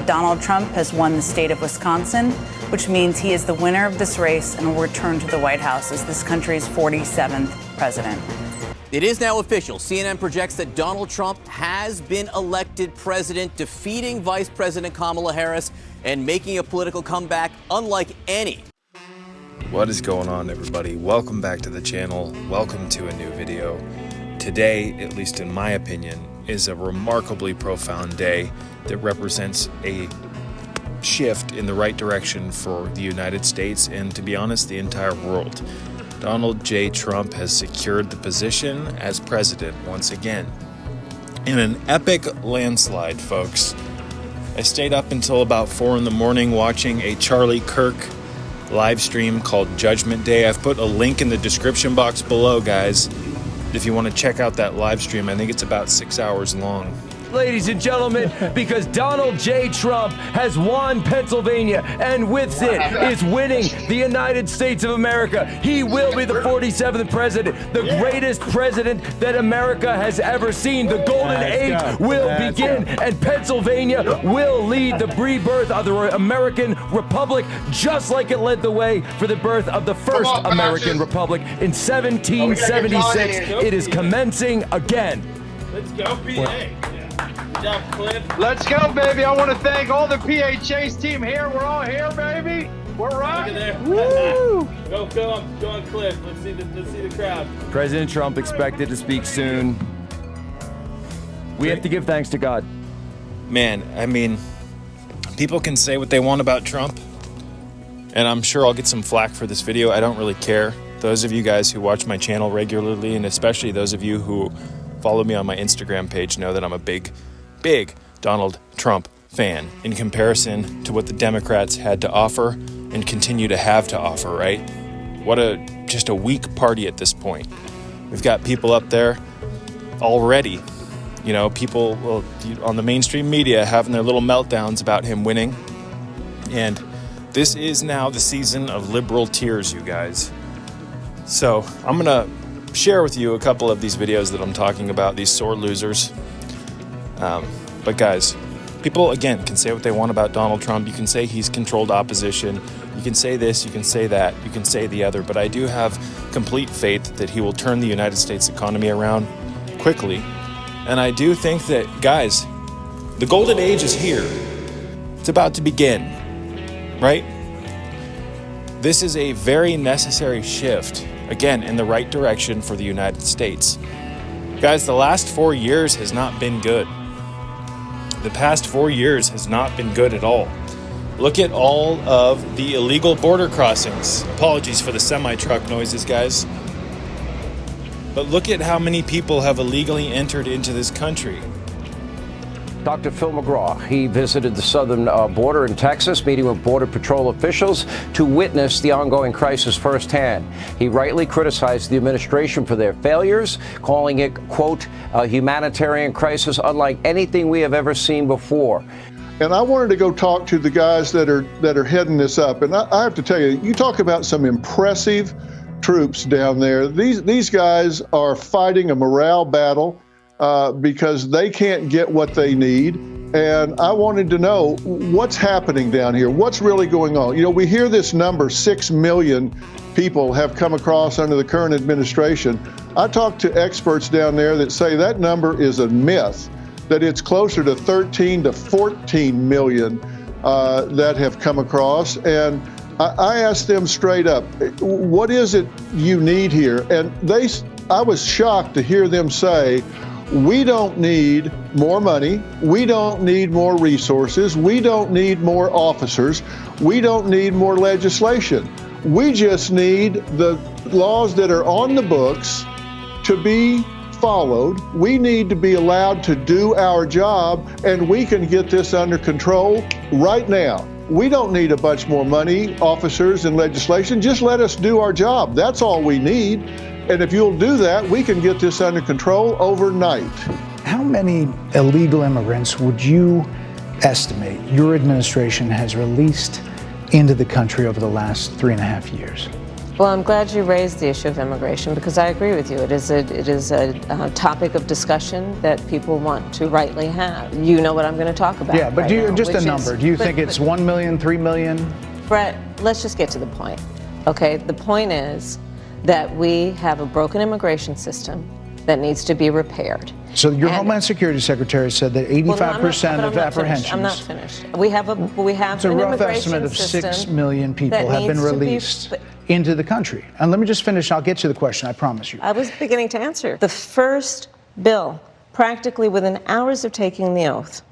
Donald Trump has won the state of Wisconsin, which means he is the winner of this race and will return to the White House as this country's 47th president. It is now official. CNN projects that Donald Trump has been elected president, defeating Vice President Kamala Harris and making a political comeback unlike any. What is going on, everybody? Welcome back to the channel. Welcome to a new video. Today, at least in my opinion, is a remarkably profound day that represents a shift in the right direction for the United States and, to be honest, the entire world. Donald J. Trump has secured the position as president once again. In an epic landslide, folks. I stayed up until about 4 in the morning watching a Charlie Kirk live stream called Judgment Day. I've put a link in the description box below, guys, if you want to check out that live stream. I think it's about 6 hours long. Ladies and gentlemen, because Donald J. Trump has won Pennsylvania and with it is winning the United States of America. He will be the 47th president, the greatest president that America has ever seen. The golden age will begin, and Pennsylvania will lead the rebirth of the American Republic, just like it led the way for the birth of the first American Republic in 1776. It is commencing again. Let's go, PA. Good job, Cliff. Let's go, baby. I want to thank all the PA Chase team here. We're all here, baby. We're rocking. Woo! Go on, Cliff. Let's see the crowd. President Trump expected to speak soon. We have to give thanks to God. Man, I mean, people can say what they want about Trump, and I'm sure I'll get some flack for this video. I don't really care. Those of you guys who watch my channel regularly, and especially those of you who follow me on my Instagram page, know that I'm a big Donald Trump fan in comparison to what the Democrats had to offer and continue to have to offer, right? What just a weak party at this point. We've got people up there already, people on the mainstream media having their little meltdowns about him winning. And this is now the season of liberal tears, you guys. So I'm going to share with you a couple of these videos that I'm talking about, these sore losers. But guys, people, again, can say what they want about Donald Trump. You can say he's controlled opposition. You can say this, you can say that, you can say the other. But I do have complete faith that he will turn the United States economy around quickly. And I do think that, guys, the golden age is here. It's about to begin, right? This is a very necessary shift, again, in the right direction for the United States. Guys, the last 4 years has not been good. The past 4 years has not been good at all. Look at all of the illegal border crossings. Apologies for the semi-truck noises, guys. But look at how many people have illegally entered into this country. Dr. Phil McGraw, he visited the southern border in Texas, meeting with Border Patrol officials to witness the ongoing crisis firsthand. He rightly criticized the administration for their failures, calling it, quote, a humanitarian crisis unlike anything we have ever seen before. And I wanted to go talk to the guys that are heading this up. And I have to tell you, you talk about some impressive troops down there. These guys are fighting a morale battle because they can't get what they need. And I wanted to know what's happening down here. What's really going on? We hear this number, 6 million people have come across under the current administration. I talked to experts down there that say that number is a myth, that it's closer to 13 to 14 million that have come across. And I asked them straight up, what is it you need here? And I was shocked to hear them say, we don't need more money. We don't need more resources. We don't need more officers. We don't need more legislation. We just need the laws that are on the books to be followed. We need to be allowed to do our job, and we can get this under control right now. We don't need a bunch more money, officers, and legislation. Just let us do our job. That's all we need. And if you'll do that, we can get this under control overnight. How many illegal immigrants would you estimate your administration has released into the country over the last 3.5 years? Well, I'm glad you raised the issue of immigration because I agree with you. It is a topic of discussion that people want to rightly have. You know what I'm going to talk about. Yeah, but right do you, now, just a number. Do you think it's 1 million, 3 million? Brett, let's just get to the point. Okay, the point is that we have a broken immigration system that needs to be repaired. So your Homeland Security Secretary said that 85% of apprehensions. I'm not finished. We have it's a an rough immigration estimate of 6 million people that have been needs to be- released into the country. And let me just finish. I'll get to the question. I promise you. I was beginning to answer. The first bill, practically within hours of taking the oath,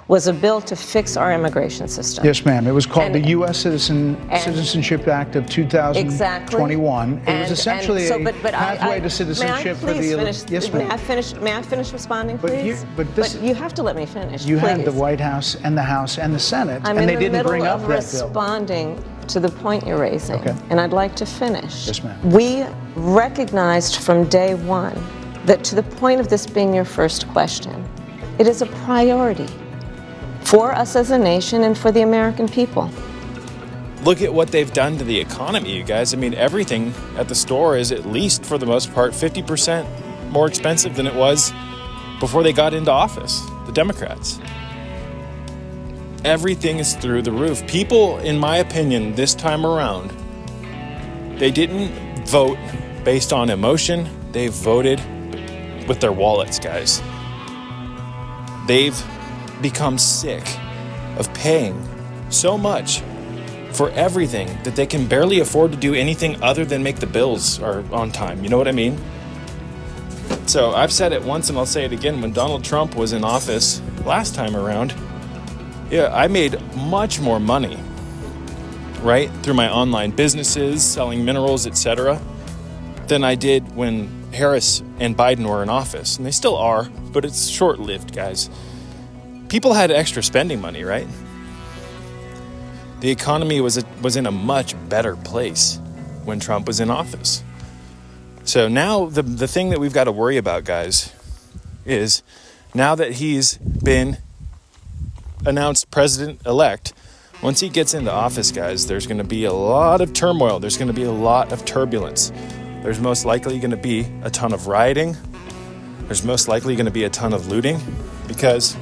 was a bill to fix our immigration system. Yes, ma'am. It was called the U.S. Citizenship Act of 2021. Exactly. It was essentially a pathway to citizenship for the elite. Yes, ma'am. May I finish responding, please? But you have to let me finish. You please. had the White House and the House and the Senate, I'm and in they the didn't middle bring up of that bill. responding to the point you're raising, Okay. and I'd like to finish. Yes, ma'am. We recognized from day one that, to the point of this being your first question, it is a priority for us as a nation and for the American people. Look at what they've done to the economy, you guys. I mean, everything at the store is, at least for the most part, 50% more expensive than it was before they got into office, the Democrats. Everything is through the roof. People, in my opinion, this time around, they didn't vote based on emotion. They voted with their wallets, guys. They've become sick of paying so much for everything that they can barely afford to do anything other than make the bills on time. You know what I mean? So I've said it once and I'll say it again. When Donald Trump was in office last time around, yeah, I made much more money, right, through my online businesses, selling minerals, etc., than I did when Harris and Biden were in office. And they still are, but it's short-lived, guys. People had extra spending money, right? The economy was in a much better place when Trump was in office. So now the thing that we've got to worry about, guys, is now that he's been announced president-elect, once he gets into office, guys, there's going to be a lot of turmoil. There's going to be a lot of turbulence. There's most likely going to be a ton of rioting. There's most likely going to be a ton of looting because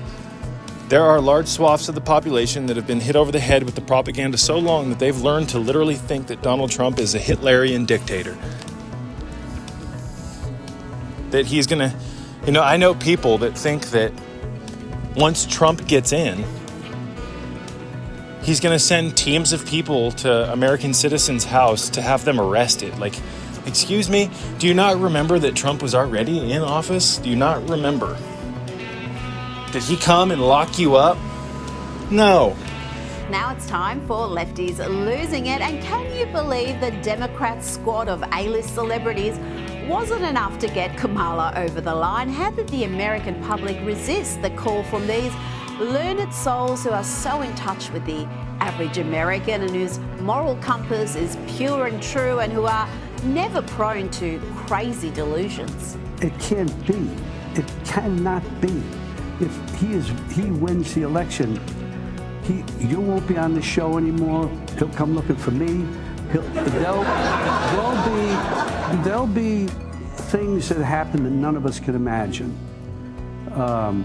there are large swaths of the population that have been hit over the head with the propaganda so long that they've learned to literally think that Donald Trump is a Hitlerian dictator. That he's going to, I know people that think that once Trump gets in, he's going to send teams of people to American citizens' house to have them arrested. Like, excuse me, do you not remember that Trump was already in office? Do you not remember? Did he come and lock you up? No. Now it's time for Lefties Losing It. And can you believe the Democrat squad of A-list celebrities wasn't enough to get Kamala over the line? How did the American public resist the call from these learned souls who are so in touch with the average American and whose moral compass is pure and true and who are never prone to crazy delusions? It can't be. It cannot be. If he wins the election, you won't be on the show anymore. He'll come looking for me. There'll be things that happen that none of us can imagine.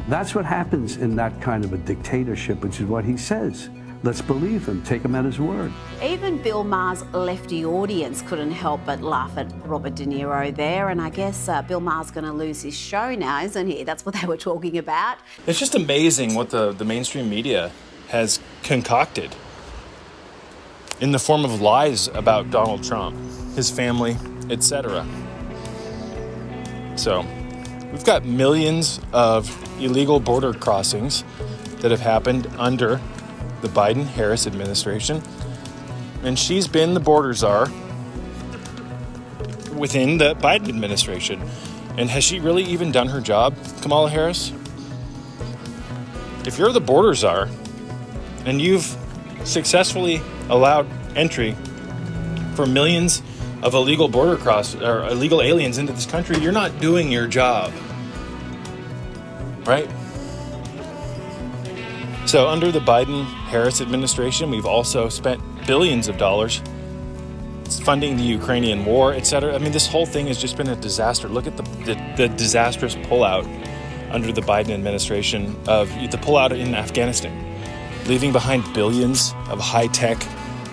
That's what happens in that kind of a dictatorship, which is what he says. Let's believe him. Take him at his word. Even Bill Maher's lefty audience couldn't help but laugh at Robert De Niro there. And I guess Bill Maher's going to lose his show now, isn't he? That's what they were talking about. It's just amazing what the mainstream media has concocted in the form of lies about Donald Trump, his family, etc. So we've got millions of illegal border crossings that have happened under the Biden-Harris administration, and she's been the border czar within the Biden administration. And has she really even done her job, Kamala Harris? If you're the border czar and you've successfully allowed entry for millions of illegal illegal aliens into this country, you're not doing your job, right? So under the Biden-Harris administration, we've also spent billions of dollars funding the Ukrainian war, etc. I mean, this whole thing has just been a disaster. Look at the disastrous pullout under the Biden administration of the pullout in Afghanistan, leaving behind billions of high-tech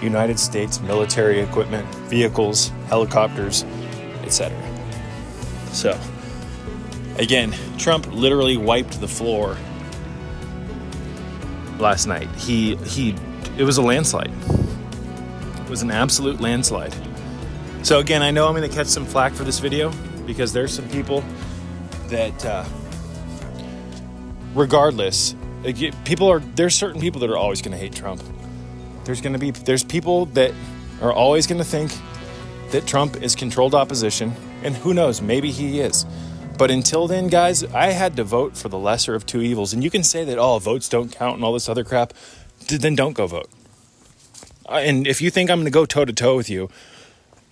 United States military equipment, vehicles, helicopters, etc. So, again, Trump literally wiped the floor last night. It was a landslide. It was an absolute landslide. So again, I know I'm going to catch some flack for this video because there's some people that, regardless, there's certain people that are always going to hate Trump. There's people that are always going to think that Trump is controlled opposition, and who knows, maybe he is. But until then, guys, I had to vote for the lesser of two evils. And you can say that, votes don't count and all this other crap, then don't go vote. And if you think I'm going to go toe-to-toe with you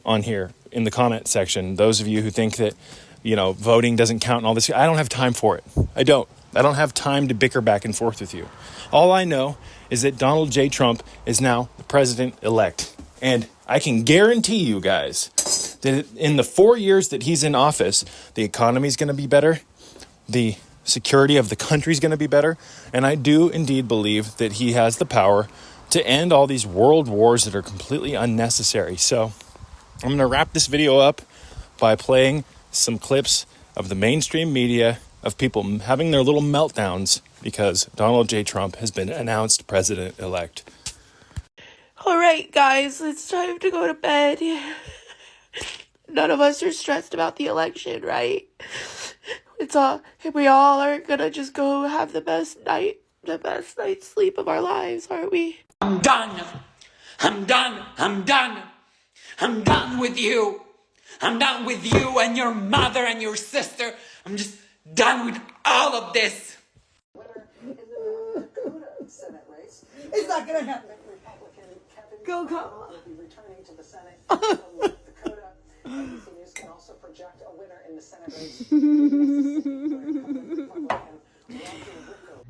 on here in the comment section, those of you who think that, voting doesn't count and all this, I don't have time for it. I don't have time to bicker back and forth with you. All I know is that Donald J. Trump is now the president-elect. And I can guarantee you guys that in the 4 years that he's in office, the economy is going to be better, the security of the country is going to be better, and I do indeed believe that he has the power to end all these world wars that are completely unnecessary. So I'm going to wrap this video up by playing some clips of the mainstream media of people having their little meltdowns because Donald J. Trump has been announced president-elect. All right, guys, it's time to go to bed. None of us are stressed about the election, right? We all are gonna just go have the best night's sleep of our lives, aren't we? I'm done. I'm done. I'm done. I'm done with you. I'm done with you and your mother and your sister. I'm just done with all of this. It's not gonna happen. Go, Kamala. Will be returning to the Senate from North Dakota. ABC News can also project a winner in the Senate race.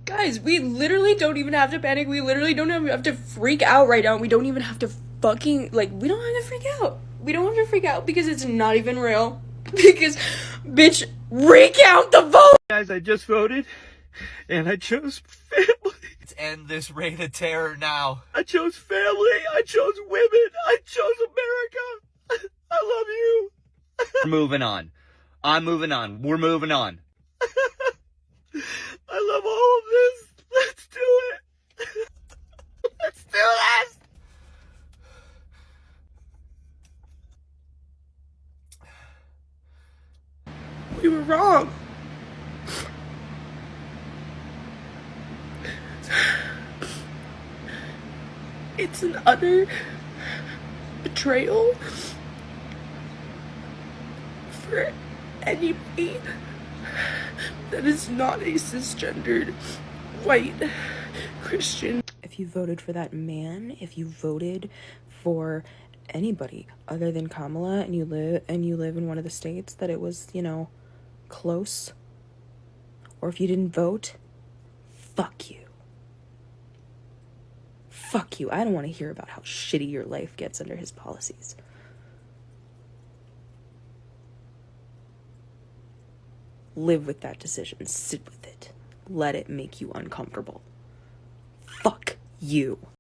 Guys, we literally don't even have to panic. We literally don't even have to freak out right now. We don't even have to fucking, we don't have to freak out. We don't have to freak out because it's not even real. Because, bitch, recount the vote! Guys, I just voted, and I chose family. Let's end this reign of terror now. I chose family, I chose women, I chose America. I love you. We're moving on. I'm moving on. We're moving on. I love all of this. Let's do it. Let's do this. We were wrong. It's an utter betrayal for anybody that is not a cisgendered white Christian. If you voted for that man, if you voted for anybody other than Kamala and you live in one of the states that it was, close, or if you didn't vote, fuck you. Fuck you. I don't want to hear about how shitty your life gets under his policies. Live with that decision. Sit with it. Let it make you uncomfortable. Fuck you.